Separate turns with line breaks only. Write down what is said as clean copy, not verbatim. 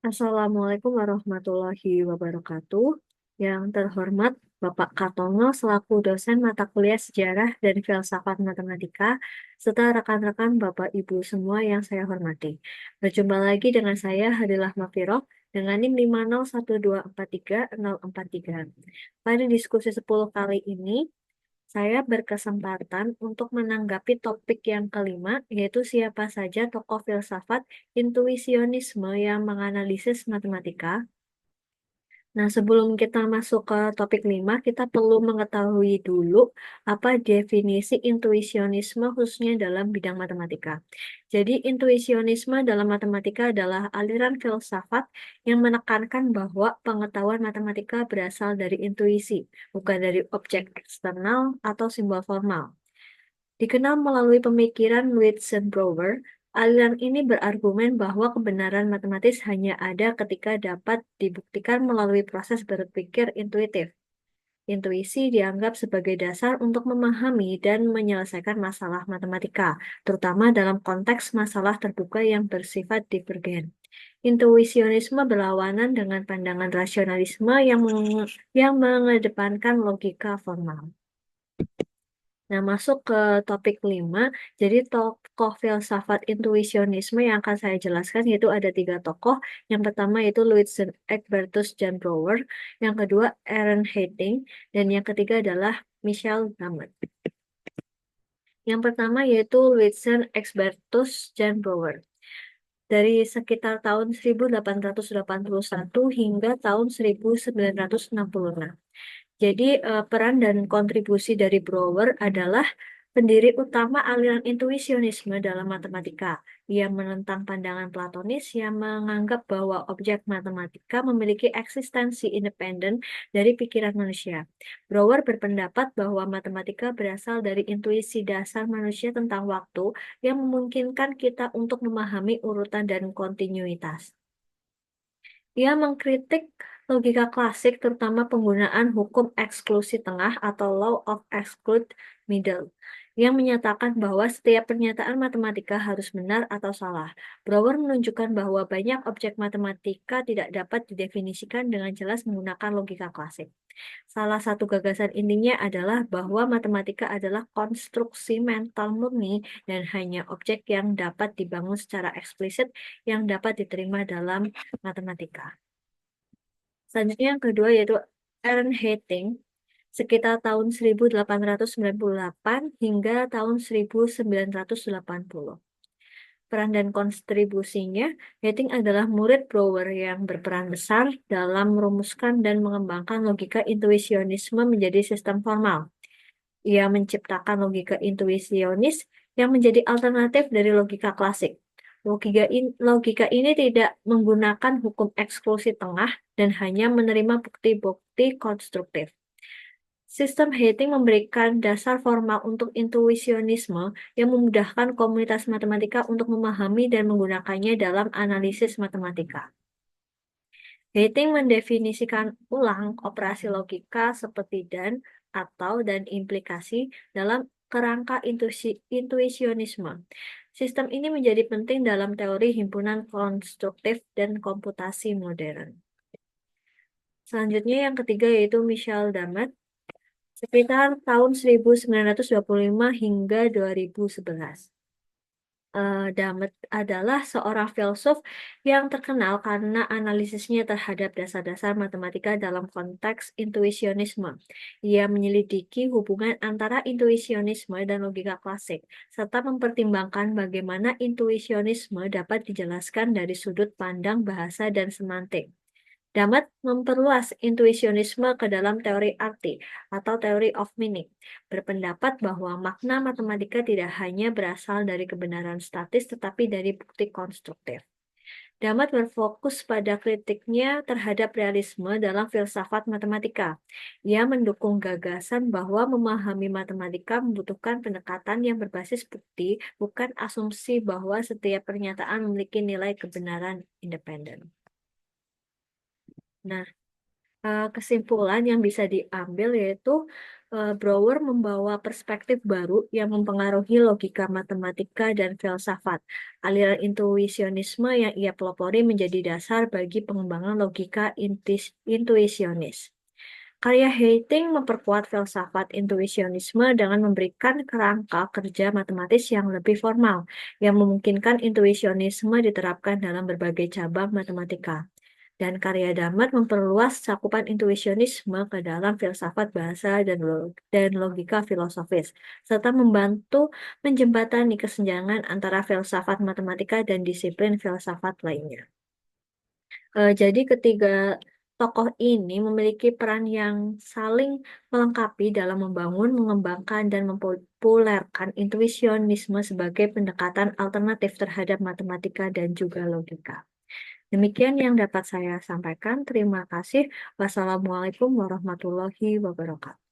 Assalamualaikum warahmatullahi wabarakatuh. Yang terhormat Bapak Kartono selaku dosen mata kuliah Sejarah dan Filsafat Matematika, serta rekan-rekan Bapak Ibu semua yang saya hormati. Berjumpa lagi dengan saya Hadilah Mafiroh dengan NIM 501243043. Pada diskusi 10 kali ini, saya berkesempatan untuk menanggapi topik yang kelima, yaitu siapa saja tokoh filsafat intuisionisme yang menganalisis matematika. Nah, sebelum kita masuk ke topik 5, kita perlu mengetahui dulu apa definisi intuisionisme khususnya dalam bidang matematika. Jadi, intuisionisme dalam matematika adalah aliran filsafat yang menekankan bahwa pengetahuan matematika berasal dari intuisi, bukan dari objek eksternal atau simbol formal. Dikenal melalui pemikiran Weizenbauer, aliran ini berargumen bahwa kebenaran matematis hanya ada ketika dapat dibuktikan melalui proses berpikir intuitif. Intuisi dianggap sebagai dasar untuk memahami dan menyelesaikan masalah matematika, terutama dalam konteks masalah terbuka yang bersifat divergen. Intuisionisme berlawanan dengan pandangan rasionalisme yang mengedepankan logika formal. Nah, masuk ke topik 5. Jadi tokoh filsafat intuisionisme yang akan saya jelaskan yaitu ada 3 tokoh. Yang pertama yaitu Lucian Egbertus Jan Brouwer, yang kedua Aaron Hayting, dan yang ketiga adalah Michel Damert. Yang pertama yaitu Lucian Egbertus Jan Brouwer. Dari sekitar tahun 1881 hingga tahun 1966. Jadi peran dan kontribusi dari Brouwer adalah pendiri utama aliran intuisionisme dalam matematika. Ia menentang pandangan Platonis yang menganggap bahwa objek matematika memiliki eksistensi independen dari pikiran manusia. Brouwer berpendapat bahwa matematika berasal dari intuisi dasar manusia tentang waktu yang memungkinkan kita untuk memahami urutan dan kontinuitas. Ia mengkritik logika klasik, terutama penggunaan hukum eksklusi tengah atau law of exclude middle, yang menyatakan bahwa setiap pernyataan matematika harus benar atau salah. Brouwer menunjukkan bahwa banyak objek matematika tidak dapat didefinisikan dengan jelas menggunakan logika klasik. Salah satu gagasan intinya adalah bahwa matematika adalah konstruksi mental murni dan hanya objek yang dapat dibangun secara eksplisit yang dapat diterima dalam matematika. Selanjutnya yang kedua yaitu Aaron Hayting, sekitar tahun 1898 hingga tahun 1980. Peran dan kontribusinya, Hayting adalah murid Brouwer yang berperan besar dalam merumuskan dan mengembangkan logika intuisionisme menjadi sistem formal. Ia menciptakan logika intuisionis yang menjadi alternatif dari logika klasik. Logika ini tidak menggunakan hukum eksklusi tengah dan hanya menerima bukti-bukti konstruktif. Sistem Hayting memberikan dasar formal untuk intuisionisme yang memudahkan komunitas matematika untuk memahami dan menggunakannya dalam analisis matematika. Hayting mendefinisikan ulang operasi logika seperti dan, atau, dan implikasi dalam kerangka intuisionisme. Sistem ini menjadi penting dalam teori himpunan konstruktif dan komputasi modern. Selanjutnya yang ketiga yaitu Michel Damert, sekitar tahun 1925 hingga 2011. Damert adalah seorang filsuf yang terkenal karena analisisnya terhadap dasar-dasar matematika dalam konteks intuisionisme. Ia menyelidiki hubungan antara intuisionisme dan logika klasik, serta mempertimbangkan bagaimana intuisionisme dapat dijelaskan dari sudut pandang bahasa dan semantik. Damat memperluas intuisionisme ke dalam teori arti atau teori of meaning, berpendapat bahwa makna matematika tidak hanya berasal dari kebenaran statis tetapi dari bukti konstruktif. Damat berfokus pada kritiknya terhadap realisme dalam filsafat matematika. Ia mendukung gagasan bahwa memahami matematika membutuhkan pendekatan yang berbasis bukti, bukan asumsi bahwa setiap pernyataan memiliki nilai kebenaran independen. Nah, kesimpulan yang bisa diambil yaitu Brouwer membawa perspektif baru yang mempengaruhi logika matematika dan filsafat. Aliran intuisionisme yang ia pelopori menjadi dasar bagi pengembangan logika intuisionis. Karya Haitink memperkuat filsafat intuisionisme dengan memberikan kerangka kerja matematis yang lebih formal, yang memungkinkan intuisionisme diterapkan dalam berbagai cabang matematika. Dan karya Damat memperluas cakupan intuisionisme ke dalam filsafat bahasa dan logika filosofis, serta membantu menjembatani kesenjangan antara filsafat matematika dan disiplin filsafat lainnya. Jadi ketiga tokoh ini memiliki peran yang saling melengkapi dalam membangun, mengembangkan, dan mempopulerkan intuisionisme sebagai pendekatan alternatif terhadap matematika dan juga logika. Demikian yang dapat saya sampaikan. Terima kasih. Wassalamualaikum warahmatullahi wabarakatuh.